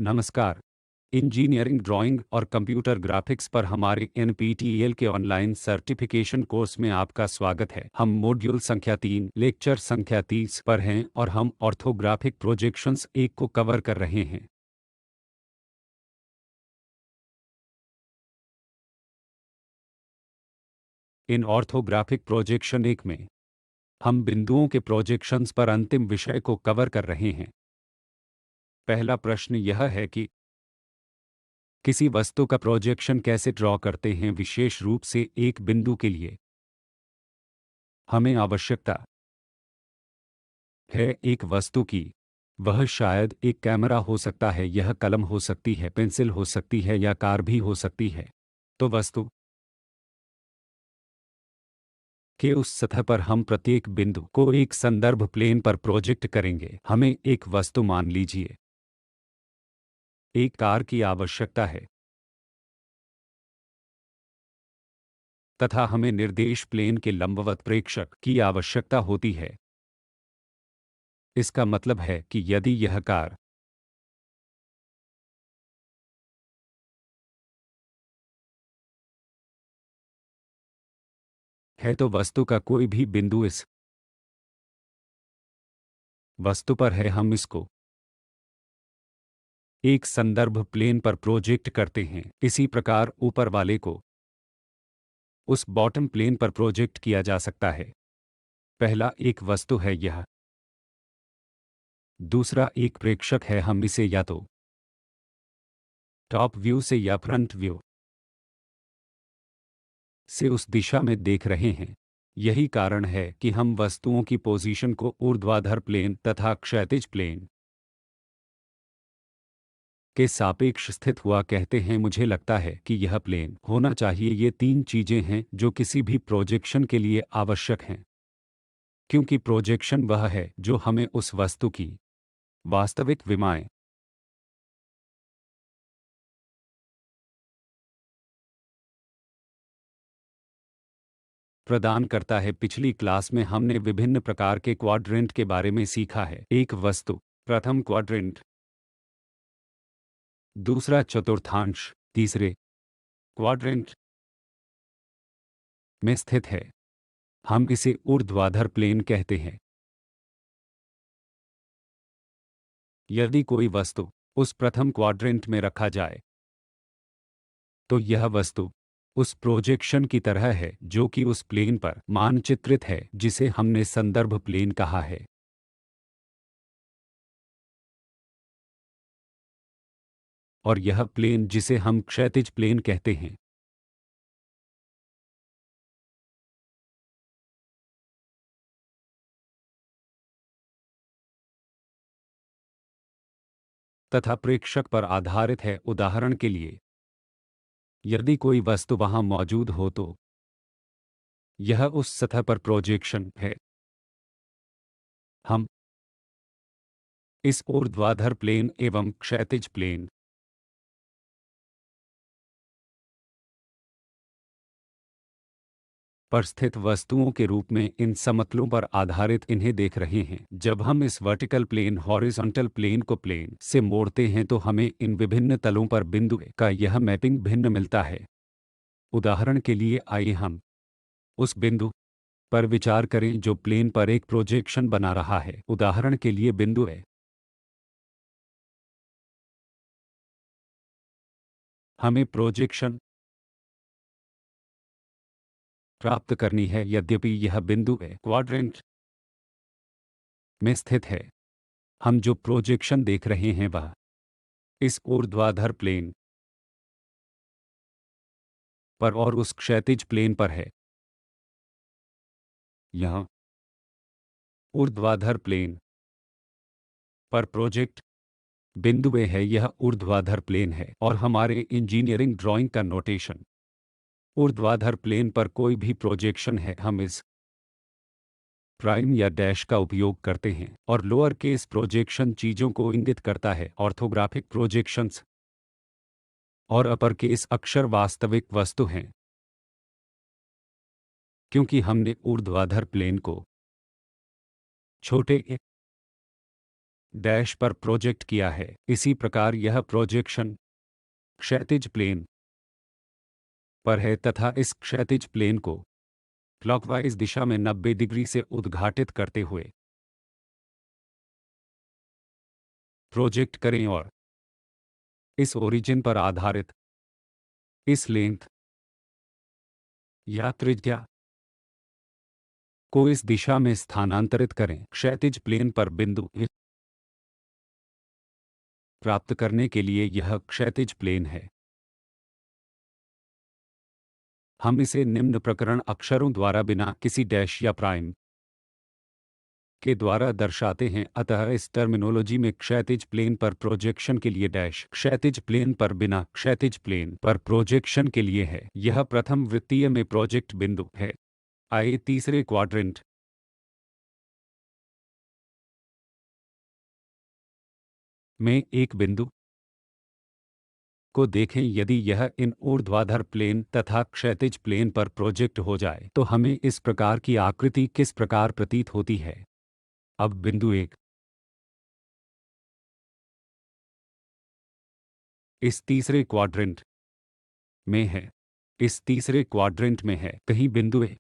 नमस्कार। Engineering drawing और computer graphics पर हमारे एनपीटीईएल के ऑनलाइन सर्टिफिकेशन कोर्स में आपका स्वागत है। हम मॉड्यूल संख्या 3 लेक्चर संख्या 30 पर हैं और हम ऑर्थोग्राफिक प्रोजेक्शंस 1 को कवर कर रहे हैं। इन ऑर्थोग्राफिक प्रोजेक्शन 1 में हम बिंदुओं के प्रोजेक्शंस पर अंतिम विषय को कवर कर रहे हैं। पहला प्रश्न यह है कि किसी वस्तु का प्रोजेक्शन कैसे ड्रॉ करते हैं, विशेष रूप से एक बिंदु के लिए। हमें आवश्यकता है एक वस्तु की। वह शायद एक कैमरा हो सकता है, यह कलम हो सकती है, पेंसिल हो सकती है या कार भी हो सकती है। तो वस्तु के उस सतह पर हम प्रत्येक बिंदु को एक संदर्भ प्लेन पर प्रोजेक्ट करेंगे। हमें एक वस्तु, मान लीजिए एक कार की आवश्यकता है तथा हमें निर्देश प्लेन के लंबवत प्रेक्षक की आवश्यकता होती है। इसका मतलब है कि यदि यह कार है तो वस्तु का कोई भी बिंदु इस वस्तु पर है, हम इसको एक संदर्भ प्लेन पर प्रोजेक्ट करते हैं। इसी प्रकार ऊपर वाले को उस बॉटम प्लेन पर प्रोजेक्ट किया जा सकता है। पहला एक वस्तु है यह, दूसरा एक प्रेक्षक है। हम इसे या तो टॉप व्यू से या फ्रंट व्यू से उस दिशा में देख रहे हैं। यही कारण है कि हम वस्तुओं की पोजीशन को ऊर्ध्वाधर प्लेन तथा क्षैतिज प्लेन के सापेक्ष स्थित हुआ कहते हैं। मुझे लगता है कि यह प्लेन होना चाहिए। ये तीन चीजें हैं जो किसी भी प्रोजेक्शन के लिए आवश्यक हैं, क्योंकि प्रोजेक्शन वह है जो हमें उस वस्तु की वास्तविक विमाएं प्रदान करता है। पिछली क्लास में हमने विभिन्न प्रकार के क्वाड्रेंट के बारे में सीखा है। एक वस्तु प्रथम क्वाड्रेंट, दूसरा चतुर्थांश, तीसरे क्वाड्रेंट में स्थित है। हम इसे ऊर्ध्वाधर प्लेन कहते हैं। यदि कोई वस्तु उस प्रथम क्वाड्रेंट में रखा जाए तो यह वस्तु उस प्रोजेक्शन की तरह है जो कि उस प्लेन पर मानचित्रित है, जिसे हमने संदर्भ प्लेन कहा है। और यह प्लेन जिसे हम क्षैतिज प्लेन कहते हैं, तथा प्रेक्षक पर आधारित है। उदाहरण के लिए, यदि कोई वस्तु वहां मौजूद हो तो यह उस सतह पर प्रोजेक्शन है। हम इस ऊर्ध्वाधर प्लेन एवं क्षैतिज प्लेन पर स्थित वस्तुओं के रूप में इन समतलों पर आधारित इन्हें देख रहे हैं। जब हम इस वर्टिकल प्लेन हॉरिजॉन्टल प्लेन को प्लेन से मोड़ते हैं तो हमें इन विभिन्न तलों पर बिंदु का यह मैपिंग भिन्न मिलता है। उदाहरण के लिए आइए हम उस बिंदु पर विचार करें जो प्लेन पर एक प्रोजेक्शन बना रहा है। उदाहरण के लिए बिंदु ए। हमें प्रोजेक्शन प्राप्त करनी है। यद्यपि यह बिंदु ए क्वाड्रेंट में स्थित है, हम जो प्रोजेक्शन देख रहे हैं वह इस ऊर्ध्वाधर प्लेन पर और उस क्षैतिज प्लेन पर है। यह ऊर्ध्वाधर प्लेन पर प्रोजेक्ट बिंदु ए है। यह ऊर्ध्वाधर प्लेन है और हमारे इंजीनियरिंग ड्राइंग का नोटेशन ऊर्ध्वाधर प्लेन पर कोई भी प्रोजेक्शन है, हम इस प्राइम या डैश का उपयोग करते हैं। और लोअर केस प्रोजेक्शन चीजों को इंगित करता है। ऑर्थोग्राफिक प्रोजेक्शंस और अपर केस अक्षर वास्तविक वस्तु हैं, क्योंकि हमने ऊर्ध्वाधर प्लेन को छोटे ए डैश पर प्रोजेक्ट किया है। इसी प्रकार यह प्रोजेक्शन क्षैतिज प्लेन पर है तथा इस क्षैतिज प्लेन को क्लॉकवाइज दिशा में 90 डिग्री से उद्घाटित करते हुए प्रोजेक्ट करें और इस ओरिजिन पर आधारित इस लेंथ या त्रिज्या को इस दिशा में स्थानांतरित करें। क्षैतिज प्लेन पर बिंदु ए प्राप्त करने के लिए यह क्षैतिज प्लेन है। हम इसे निम्न प्रकरण अक्षरों द्वारा बिना किसी डैश या प्राइम के द्वारा दर्शाते हैं। अतः इस टर्मिनोलॉजी में क्षैतिज प्लेन पर प्रोजेक्शन के लिए डैश क्षैतिज प्लेन पर बिना क्षैतिज प्लेन पर प्रोजेक्शन के लिए है। यह प्रथम वृत्तीय में प्रोजेक्ट बिंदु है। आइए तीसरे क्वाड्रेंट में एक बिंदु को देखें। यदि यह इन ऊर्ध्वाधर प्लेन तथा क्षैतिज प्लेन पर प्रोजेक्ट हो जाए तो हमें इस प्रकार की आकृति किस प्रकार प्रतीत होती है। अब बिंदु एक इस तीसरे क्वाड्रेंट में है। इस तीसरे क्वाड्रेंट में है कहीं बिंदु ए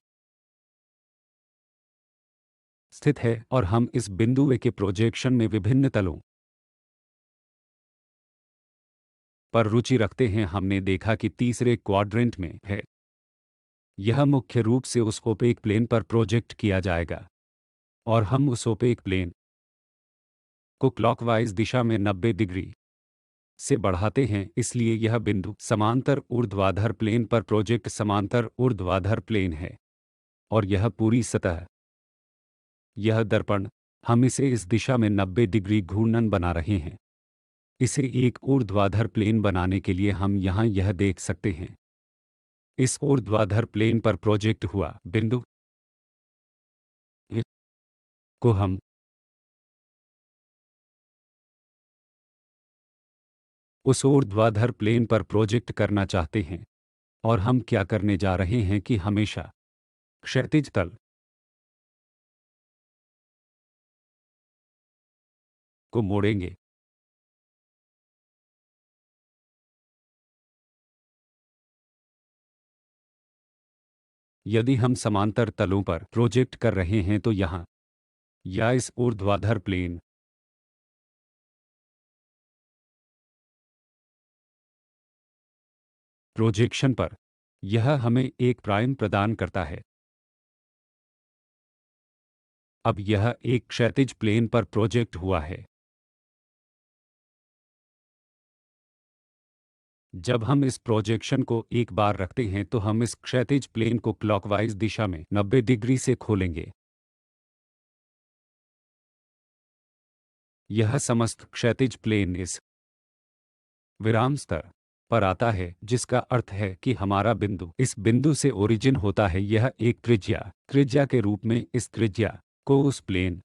स्थित है और हम इस बिंदु ए के प्रोजेक्शन में विभिन्न तलों पर रुचि रखते हैं। हमने देखा कि तीसरे क्वाड्रेंट में है। यह मुख्य रूप से उस ओपेक प्लेन पर प्रोजेक्ट किया जाएगा और हम उस ओपेक प्लेन को क्लॉकवाइज दिशा में 90 डिग्री से बढ़ाते हैं। इसलिए यह बिंदु समांतर ऊर्ध्वाधर प्लेन पर प्रोजेक्ट समांतर ऊर्ध्वाधर प्लेन है और यह पूरी सतह यह दर्पण हम इसे इस दिशा में 90 डिग्री घूर्णन बना रहे हैं। इसे एक ऊर्ध्वाधर प्लेन बनाने के लिए हम यहाँ यह देख सकते हैं। इस ऊर्ध्वाधर प्लेन पर प्रोजेक्ट हुआ बिंदु ए को हम उस ऊर्ध्वाधर प्लेन पर प्रोजेक्ट करना चाहते हैं और हम क्या करने जा रहे हैं कि हमेशा क्षैतिज तल को मोड़ेंगे। यदि हम समांतर तलों पर प्रोजेक्ट कर रहे हैं तो यहाँ या इस ऊर्ध्वाधर प्लेन प्रोजेक्शन पर यह हमें एक प्राइम प्रदान करता है। अब यह एक क्षैतिज प्लेन पर प्रोजेक्ट हुआ है। जब हम इस प्रोजेक्शन को एक बार रखते हैं तो हम इस क्षैतिज प्लेन को क्लॉकवाइज दिशा में 90 डिग्री से खोलेंगे। यह समस्त क्षैतिज प्लेन इस विराम स्तर पर आता है, जिसका अर्थ है कि हमारा बिंदु इस बिंदु से ओरिजिन होता है। यह एक त्रिज्या के रूप में इस त्रिज्या को उस प्लेन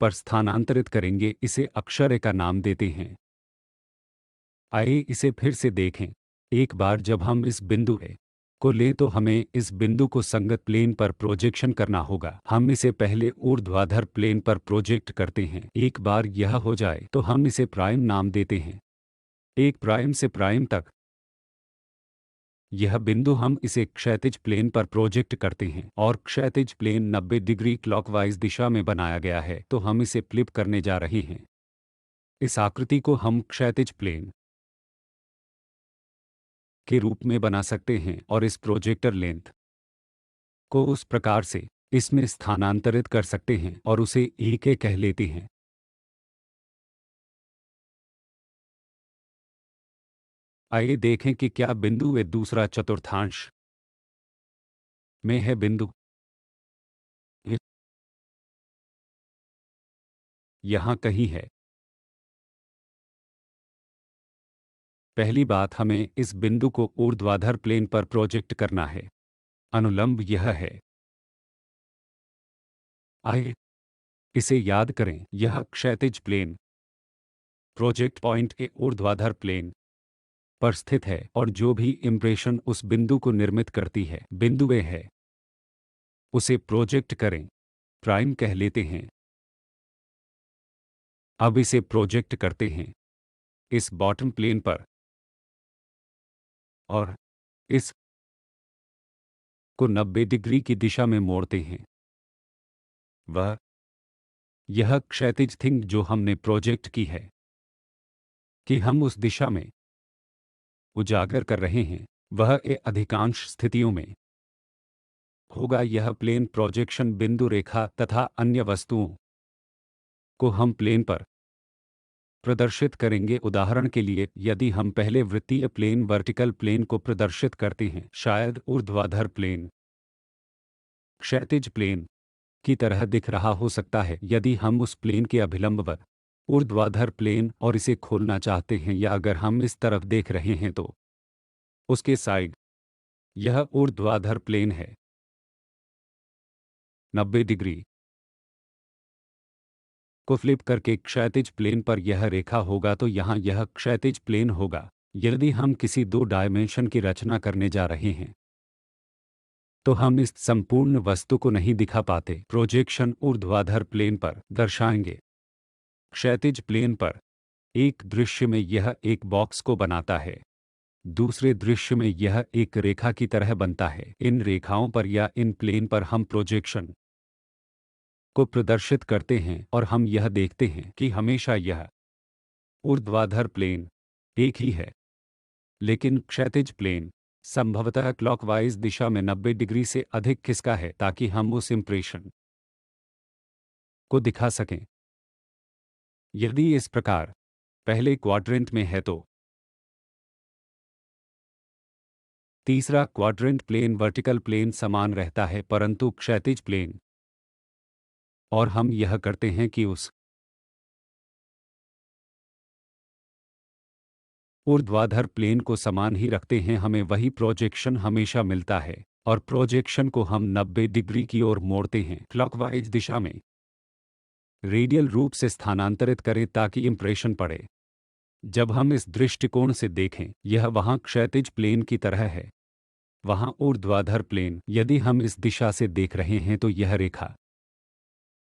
पर स्थानांतरित करेंगे। इसे अक्षर ए का नाम देते हैं। आइए इसे फिर से देखें। एक बार जब हम इस बिंदु ए को लें तो हमें इस बिंदु को संगत प्लेन पर प्रोजेक्शन करना होगा। हम इसे पहले ऊर्ध्वाधर प्लेन पर प्रोजेक्ट करते हैं। एक बार यह हो जाए तो हम इसे प्राइम नाम देते हैं। एक प्राइम से प्राइम तक यह बिंदु हम इसे क्षैतिज प्लेन पर प्रोजेक्ट करते हैं और क्षैतिज प्लेन 90 डिग्री क्लॉकवाइज दिशा में बनाया गया है तो हम इसे फ्लिप करने जा रहे हैं। इस आकृति को हम क्षैतिज प्लेन के रूप में बना सकते हैं और इस प्रोजेक्टर लेंथ को उस प्रकार से इसमें स्थानांतरित कर सकते हैं और उसे एक ए कह लेते हैं। आइए देखें कि क्या बिंदु ए दूसरा चतुर्थांश में है। बिंदु ए यहाँ कहीं है। पहली बात, हमें इस बिंदु को ऊर्ध्वाधर प्लेन पर प्रोजेक्ट करना है। अनुलंब यह है। आइए इसे याद करें। यह क्षैतिज प्लेन प्रोजेक्ट पॉइंट के ऊर्ध्वाधर प्लेन पर स्थित है और जो भी इम्प्रेशन उस बिंदु को निर्मित करती है बिंदु ए है, उसे प्रोजेक्ट करें, प्राइम कह लेते हैं। अब इसे प्रोजेक्ट करते हैं इस बॉटम प्लेन पर और इस को 90 डिग्री की दिशा में मोड़ते हैं। वह यह क्षैतिज थिंग जो हमने प्रोजेक्ट की है कि हम उस दिशा में उजागर कर रहे हैं, वह अधिकांश स्थितियों में होगा। यह प्लेन प्रोजेक्शन बिंदु रेखा तथा अन्य वस्तुओं को हम प्लेन पर प्रदर्शित करेंगे। उदाहरण के लिए, यदि हम पहले वृत्तीय प्लेन वर्टिकल प्लेन को प्रदर्शित करते हैं, शायद ऊर्ध्वाधर प्लेन क्षैतिज प्लेन की तरह दिख रहा हो सकता है यदि हम उस प्लेन के अभिलंबवत ऊर्ध्वाधर प्लेन और इसे खोलना चाहते हैं, या अगर हम इस तरफ देख रहे हैं तो उसके साइड यह ऊर्ध्वाधर प्लेन है 90 डिग्री को फ्लिप करके क्षैतिज प्लेन पर यह रेखा होगा, तो यहाँ यह क्षैतिज प्लेन होगा। यदि हम किसी दो डायमेंशन की रचना करने जा रहे हैं तो हम इस संपूर्ण वस्तु को नहीं दिखा पाते। प्रोजेक्शन ऊर्ध्वाधर प्लेन पर दर्शाएंगे। क्षैतिज प्लेन पर एक दृश्य में यह एक बॉक्स को बनाता है, दूसरे दृश्य में यह एक रेखा की तरह बनता है। इन रेखाओं पर या इन प्लेन पर हम प्रोजेक्शन को प्रदर्शित करते हैं और हम यह देखते हैं कि हमेशा यह ऊर्ध्वाधर प्लेन एक ही है, लेकिन क्षैतिज प्लेन संभवतः क्लॉकवाइज दिशा में 90 डिग्री से अधिक खिसका है ताकि हम उस इंप्रेशन को दिखा सकें। यदि इस प्रकार पहले क्वाड्रेंट में है तो तीसरा क्वाड्रेंट प्लेन वर्टिकल प्लेन समान रहता है, परंतु क्षैतिज प्लेन, और हम यह करते हैं कि उस ऊर्ध्वाधर प्लेन को समान ही रखते हैं। हमें वही प्रोजेक्शन हमेशा मिलता है और प्रोजेक्शन को हम 90 डिग्री की ओर मोड़ते हैं क्लॉकवाइज दिशा में, रेडियल रूप से स्थानांतरित करें ताकि इंप्रेशन पड़े। जब हम इस दृष्टिकोण से देखें, यह वहाँ क्षैतिज प्लेन की तरह है, वहाँ ऊर्ध्वाधर प्लेन। यदि हम इस दिशा से देख रहे हैं तो यह रेखा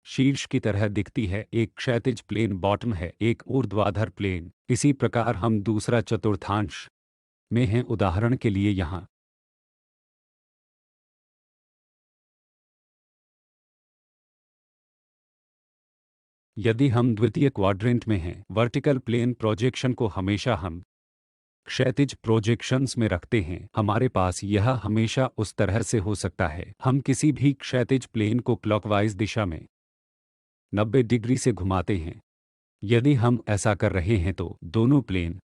शीर्ष की तरह दिखती है। एक क्षैतिज प्लेन बॉटम है, एक ऊर्ध्वाधर प्लेन। इसी प्रकार हम दूसरा चतुर्थांश में हैं। उदाहरण के लिए यहाँ यदि हम द्वितीय क्वाड्रेंट में हैं, वर्टिकल प्लेन प्रोजेक्शन को हमेशा हम क्षैतिज प्रोजेक्शंस में रखते हैं। हमारे पास यह हमेशा उस तरह से हो सकता है। हम किसी भी क्षैतिज प्लेन को क्लॉकवाइज दिशा में 90 डिग्री से घुमाते हैं। यदि हम ऐसा कर रहे हैं तो दोनों प्लेन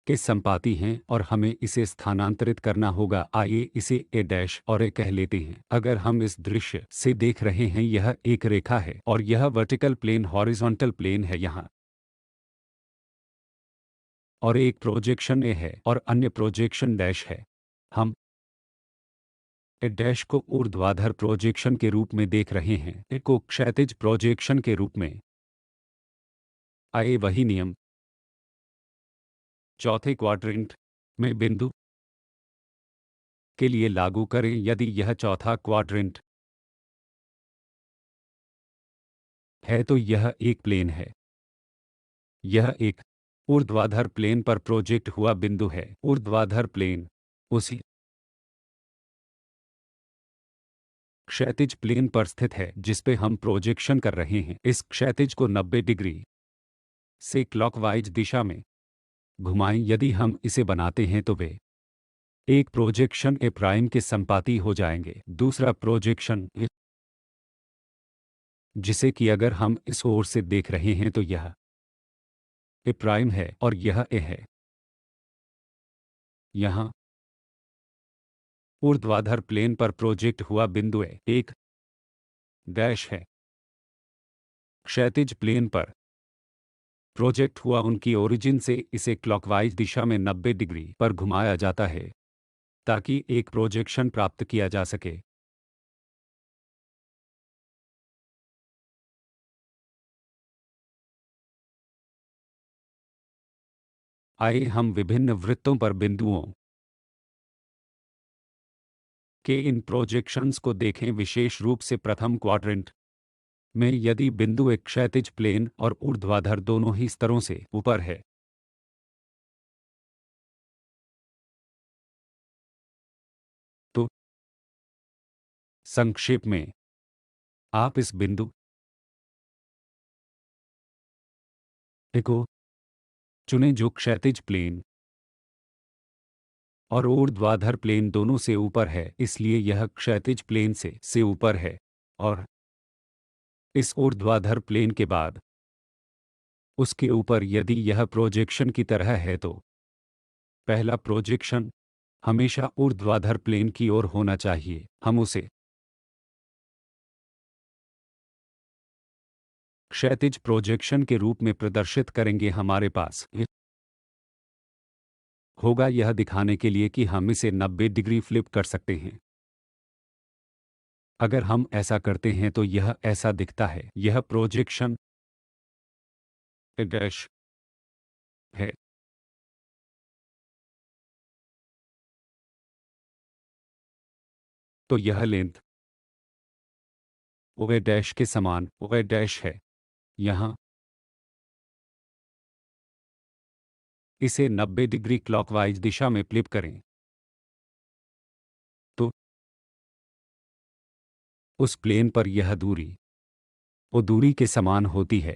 के संपाती हैं और हमें इसे स्थानांतरित करना होगा। आइए इसे ए डैश और ए कह लेते हैं। अगर हम इस दृश्य से देख रहे हैं, यह एक रेखा है और यह वर्टिकल प्लेन हॉरिजॉन्टल प्लेन है यहाँ, और एक प्रोजेक्शन ए है और अन्य प्रोजेक्शन डैश है। हम ए डैश को ऊर्ध्वाधर प्रोजेक्शन के रूप में देख रहे हैं, ए को क्षैतिज प्रोजेक्शन के रूप में। आइए वही नियम चौथे क्वाड्रेंट में बिंदु के लिए लागू करें। यदि यह चौथा क्वाड्रेंट है तो यह एक प्लेन है। यह एक ऊर्ध्वाधर प्लेन पर प्रोजेक्ट हुआ बिंदु है। ऊर्ध्वाधर प्लेन उसी क्षैतिज प्लेन पर स्थित है जिस पे हम प्रोजेक्शन कर रहे हैं। इस क्षैतिज को 90 डिग्री से क्लॉकवाइज दिशा में घुमाएं। यदि हम इसे बनाते हैं तो वे एक प्रोजेक्शन ए प्राइम के संपाती हो जाएंगे। दूसरा प्रोजेक्शन ए, जिसे कि अगर हम इस ओर से देख रहे हैं तो यह ए प्राइम है और यह ए है। यहाँ ऊर्ध्वाधर प्लेन पर प्रोजेक्ट हुआ बिंदु ए एक डैश है। क्षैतिज प्लेन पर प्रोजेक्ट हुआ उनकी ओरिजिन से इसे क्लॉकवाइज दिशा में 90 डिग्री पर घुमाया जाता है ताकि एक प्रोजेक्शन प्राप्त किया जा सके। आइए हम विभिन्न वृत्तों पर बिंदुओं के इन प्रोजेक्शंस को देखें, विशेष रूप से प्रथम क्वाड्रेंट में यदि बिंदु एक क्षैतिज प्लेन और ऊर्ध्वाधर दोनों ही स्तरों से ऊपर है, तो संक्षेप में आप इस बिंदु ए को चुनें जो क्षैतिज प्लेन और ऊर्ध्वाधर प्लेन दोनों से ऊपर है, इसलिए यह क्षैतिज प्लेन से ऊपर है, और इस ऊर्ध्वाधर प्लेन के बाद उसके ऊपर यदि यह प्रोजेक्शन की तरह है तो पहला प्रोजेक्शन हमेशा ऊर्ध्वाधर प्लेन की ओर होना चाहिए। हम उसे क्षैतिज प्रोजेक्शन के रूप में प्रदर्शित करेंगे। हमारे पास होगा यह दिखाने के लिए कि हम इसे 90 डिग्री फ्लिप कर सकते हैं। अगर हम ऐसा करते हैं तो यह ऐसा दिखता है। यह प्रोजेक्शन डैश है। तो यह लेंथ ओ ए डैश के समान ओ ए डैश है। यहाँ इसे 90 डिग्री क्लॉकवाइज दिशा में फ्लिप करें तो उस प्लेन पर यह दूरी ओ दूरी के समान होती है।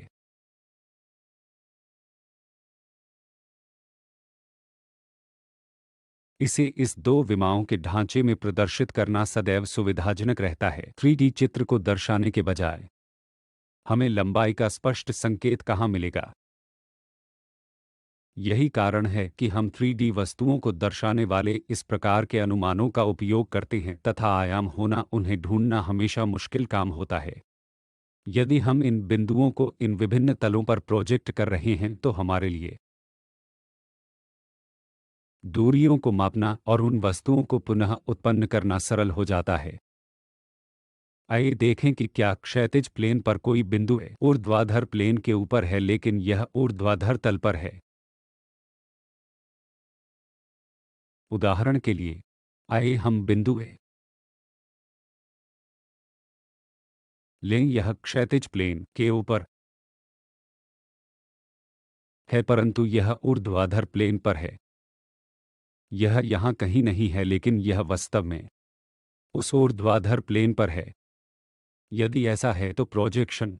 इसे इस दो विमाओं के ढांचे में प्रदर्शित करना सदैव सुविधाजनक रहता है। 3D चित्र को दर्शाने के बजाय हमें लंबाई का स्पष्ट संकेत कहाँ मिलेगा? यही कारण है कि हम 3D वस्तुओं को दर्शाने वाले इस प्रकार के अनुमानों का उपयोग करते हैं तथा आयाम होना उन्हें ढूंढना हमेशा मुश्किल काम होता है। यदि हम इन बिंदुओं को इन विभिन्न तलों पर प्रोजेक्ट कर रहे हैं तो हमारे लिए दूरियों को मापना और उन वस्तुओं को पुनः उत्पन्न करना सरल हो जाता है। आइए देखें कि क्या क्षैतिज प्लेन पर कोई बिंदु है ऊर्ध्वाधर प्लेन के ऊपर है लेकिन यह ऊर्ध्वाधर तल पर है। उदाहरण के लिए आइए हम बिंदु ए लें। यह क्षैतिज प्लेन के ऊपर है परंतु यह ऊर्ध्वाधर प्लेन पर है। यह यहाँ कहीं नहीं है लेकिन यह वास्तव में उस ऊर्ध्वाधर प्लेन पर है। यदि ऐसा है तो प्रोजेक्शन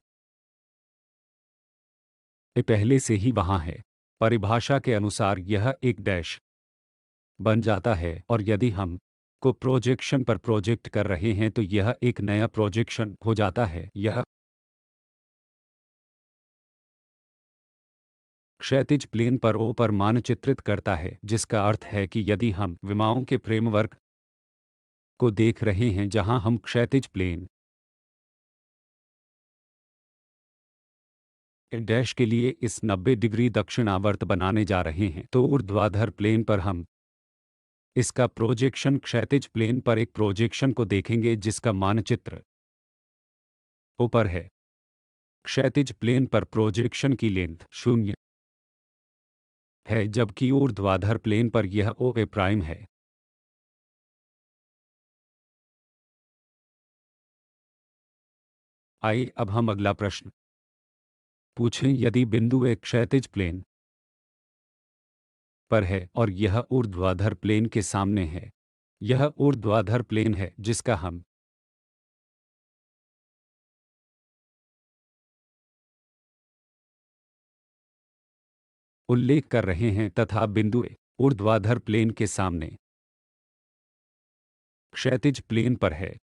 ए पहले से ही वहाँ है। परिभाषा के अनुसार यह एक डैश बन जाता है और यदि हम को प्रोजेक्शन पर प्रोजेक्ट कर रहे हैं तो यह एक नया प्रोजेक्शन हो जाता है। यह क्षैतिज प्लेन पर ओ पर मानचित्रित करता है, जिसका अर्थ है कि यदि हम विमाओं के फ्रेमवर्क को देख रहे हैं जहां हम क्षैतिज प्लेन डैश के लिए इस 90 डिग्री दक्षिणावर्त बनाने जा रहे हैं तो ऊर्ध्वाधर प्लेन पर हम इसका प्रोजेक्शन क्षैतिज प्लेन पर एक प्रोजेक्शन को देखेंगे जिसका मानचित्र ऊपर है। क्षैतिज प्लेन पर प्रोजेक्शन की लेंथ 0 है जबकि ऊर्ध्वाधर प्लेन पर यह ओ ए प्राइम है। आइए अब हम अगला प्रश्न पूछें। यदि बिंदु एक क्षैतिज प्लेन पर है और यह ऊर्ध्वाधर प्लेन के सामने है, यह ऊर्ध्वाधर प्लेन है जिसका हम उल्लेख कर रहे हैं तथा बिंदु ए ऊर्ध्वाधर प्लेन के सामने क्षैतिज प्लेन पर है।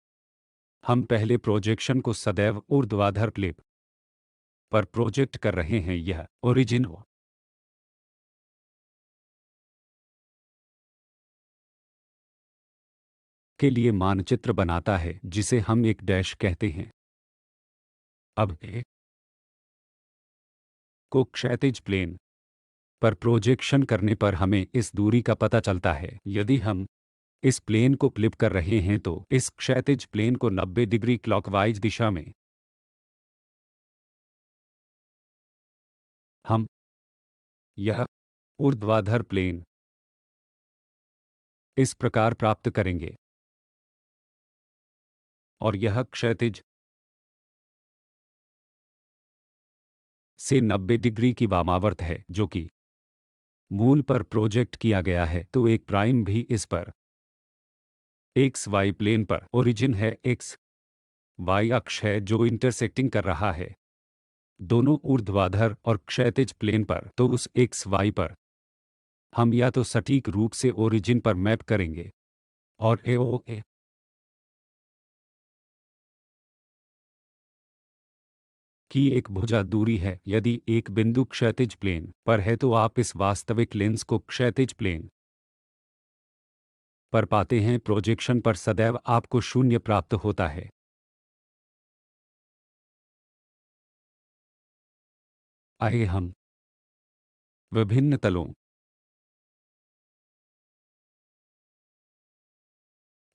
हम पहले प्रोजेक्शन को सदैव ऊर्ध्वाधर प्लेन पर प्रोजेक्ट कर रहे हैं। यह ओरिजिन के लिए मानचित्र बनाता है जिसे हम एक डैश कहते हैं। अब ए को क्षैतिज प्लेन पर प्रोजेक्शन करने पर हमें इस दूरी का पता चलता है। यदि हम इस प्लेन को फ्लिप कर रहे हैं तो इस क्षैतिज प्लेन को 90 डिग्री क्लॉकवाइज दिशा में हम यह ऊर्ध्वाधर प्लेन इस प्रकार प्राप्त करेंगे और यह क्षैतिज से 90 डिग्री की वामावर्त है जो कि मूल पर प्रोजेक्ट किया गया है, तो एक प्राइम भी इस पर एक्स वाई प्लेन पर ओरिजिन है, एक्स वाई अक्ष है जो इंटरसेक्टिंग कर रहा है दोनों ऊर्ध्वाधर और क्षैतिज प्लेन पर। तो उस एक्स वाई पर हम या तो सटीक रूप से ओरिजिन पर मैप करेंगे और ए की एक भुजा दूरी है। यदि एक बिंदु क्षैतिज प्लेन पर है तो आप इस वास्तविक लेंस को क्षैतिज प्लेन पर पाते हैं। प्रोजेक्शन पर सदैव आपको शून्य प्राप्त होता है। आइए हम विभिन्न तलों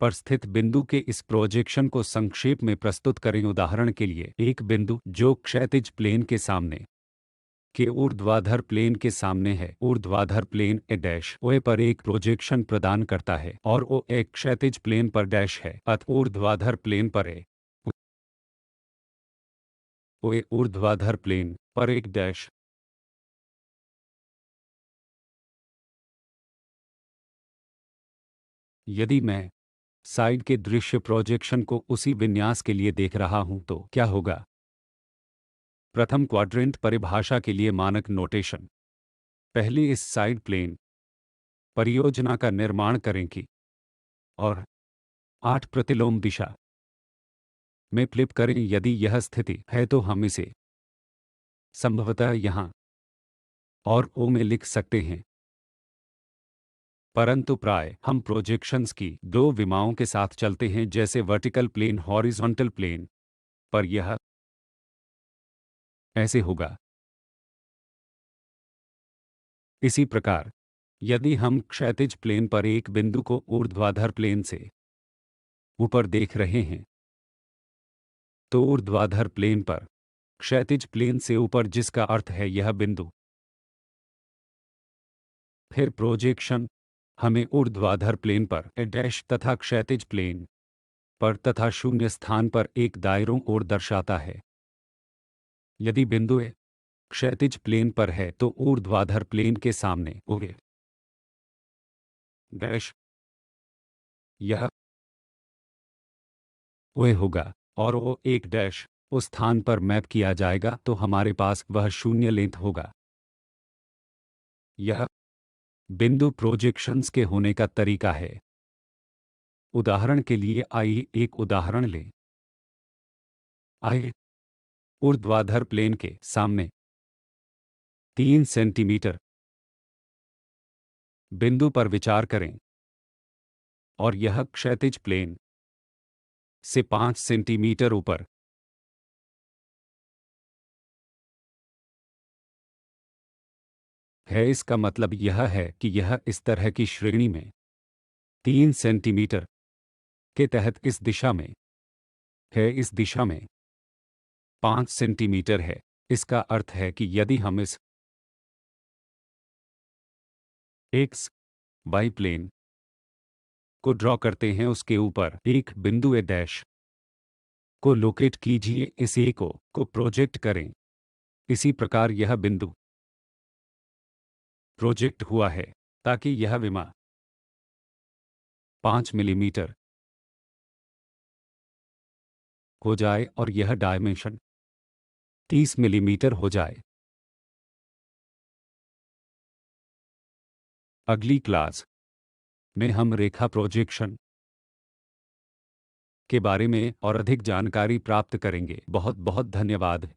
पर स्थित बिंदु के इस प्रोजेक्शन को संक्षेप में प्रस्तुत करें। उदाहरण के लिए, एक बिंदु जो क्षैतिज प्लेन के सामने के ऊर्ध्वाधर प्लेन के सामने है, ऊर्ध्वाधर प्लेन ए डैश ओए पर एक प्रोजेक्शन प्रदान करता है और ओ एक क्षैतिज प्लेन पर डैश है, अतः ऊर्ध्वाधर प्लेन पर ए ओए ऊर्ध्वाधर प्लेन पर एक डैश। यदि मैं साइड के दृश्य प्रोजेक्शन को उसी विन्यास के लिए देख रहा हूं तो क्या होगा? प्रथम क्वाड्रेंट परिभाषा के लिए मानक नोटेशन। पहले इस साइड प्लेन परियोजना का निर्माण करें कि और 8 प्रतिलोम दिशा में फ्लिप करें। यदि यह स्थिति है तो हम इसे संभवतः यहाँ और ओ में लिख सकते हैं, परंतु प्राय हम प्रोजेक्शंस की दो विमाओं के साथ चलते हैं, जैसे वर्टिकल प्लेन हॉरिजॉन्टल प्लेन पर यह ऐसे होगा। इसी प्रकार यदि हम क्षैतिज प्लेन पर एक बिंदु को ऊर्ध्वाधर प्लेन से ऊपर देख रहे हैं तो ऊर्ध्वाधर प्लेन पर क्षैतिज प्लेन से ऊपर, जिसका अर्थ है यह बिंदु, फिर प्रोजेक्शन हमें ऊर्ध्वाधर प्लेन पर ए डैश तथा क्षैतिज प्लेन पर तथा शून्य स्थान पर एक दायरों ओर दर्शाता है। यदि बिंदु ए क्षैतिज प्लेन पर है तो ऊर्ध्वाधर प्लेन के सामने ओ ए डैश यह ओए होगा और ओ एक डैश उस स्थान पर मैप किया जाएगा, तो हमारे पास वह शून्य लेंथ होगा। यह बिंदु प्रोजेक्शंस के होने का तरीका है। उदाहरण के लिए आइए एक उदाहरण लें। आइए ऊर्ध्वाधर प्लेन के सामने 3 सेंटीमीटर बिंदु पर विचार करें और यह क्षैतिज प्लेन से 5 सेंटीमीटर ऊपर है। इसका मतलब यह है कि यह इस तरह की श्रेणी में 3 सेंटीमीटर के तहत इस दिशा में है, इस दिशा में 5 सेंटीमीटर है। इसका अर्थ है कि यदि हम इस एक्स वाई प्लेन को ड्रॉ करते हैं, उसके ऊपर एक बिंदु ए डैश को लोकेट कीजिए, इस ए को प्रोजेक्ट करें। इसी प्रकार यह बिंदु प्रोजेक्ट हुआ है ताकि यह विमा 5 मिलीमीटर हो जाए और यह डायमेंशन 30 मिलीमीटर हो जाए। अगली क्लास में हम रेखा प्रोजेक्शन के बारे में और अधिक जानकारी प्राप्त करेंगे। बहुत बहुत धन्यवाद।